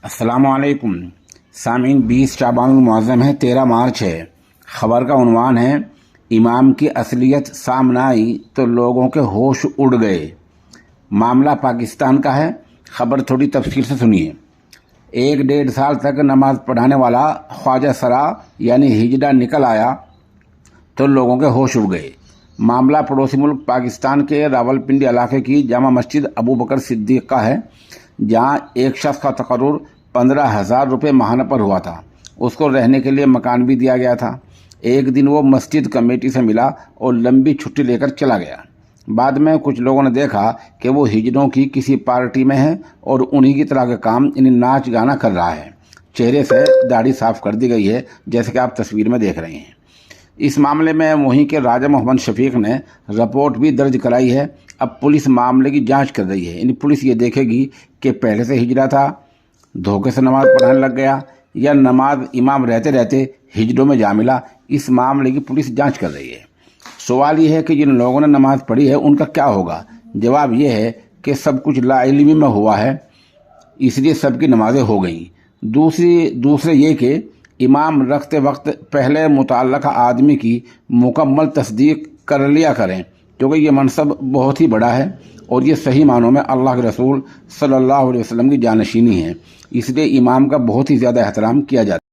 السلام علیکم سامعین، 20 شعبان المعظم ہے، 13 مارچ ہے۔ خبر کا عنوان ہے امام کی اصلیت سامنے آئی تو لوگوں کے ہوش اڑ گئے۔ معاملہ پاکستان کا ہے، خبر تھوڑی تفصیل سے سنیے۔ 1-1.5 سال تک نماز پڑھانے والا خواجہ سرا یعنی ہجڑا نکل آیا تو لوگوں کے ہوش اڑ گئے۔ معاملہ پڑوسی ملک پاکستان کے راولپنڈی علاقے کی جامع مسجد ابو بکر صدیق کا ہے، جہاں ایک شخص کا تقرر 15,000 روپے ماہانہ پر ہوا تھا۔ اس کو رہنے کے لیے مکان بھی دیا گیا تھا۔ ایک دن وہ مسجد کمیٹی سے ملا اور لمبی چھٹی لے کر چلا گیا۔ بعد میں کچھ لوگوں نے دیکھا کہ وہ ہجڑوں کی کسی پارٹی میں ہے اور انہی کی طرح کا کام ناچ گانا کر رہا ہے۔ چہرے سے داڑھی صاف کر دی گئی ہے، جیسے کہ آپ تصویر میں دیکھ رہے ہیں۔ اس معاملے میں وہیں کے راجہ محمد شفیق نے رپورٹ بھی درج کرائی ہے۔ اب پولیس معاملے کی جانچ کر رہی ہے۔ پولیس یہ دیکھے گی کہ پہلے سے ہجڑا تھا، دھوکے سے نماز پڑھانے لگ گیا، یا نماز امام رہتے رہتے ہجڑوں میں جا ملا۔ اس معاملے کی پولیس جانچ کر رہی ہے۔ سوال یہ ہے کہ جن لوگوں نے نماز پڑھی ہے ان کا کیا ہوگا؟ جواب یہ ہے کہ سب کچھ لا علمی میں ہوا ہے، اس لیے سب کی نمازیں ہو گئیں۔ دوسرے یہ کہ امام رکھتے وقت پہلے متعلقہ آدمی کی مکمل تصدیق کر لیا کریں، کیونکہ یہ منصب بہت ہی بڑا ہے اور یہ صحیح معنوں میں اللہ کے رسول صلی اللہ علیہ وسلم کی جانشینی ہے، اس لیے امام کا بہت ہی زیادہ احترام کیا جاتا ہے۔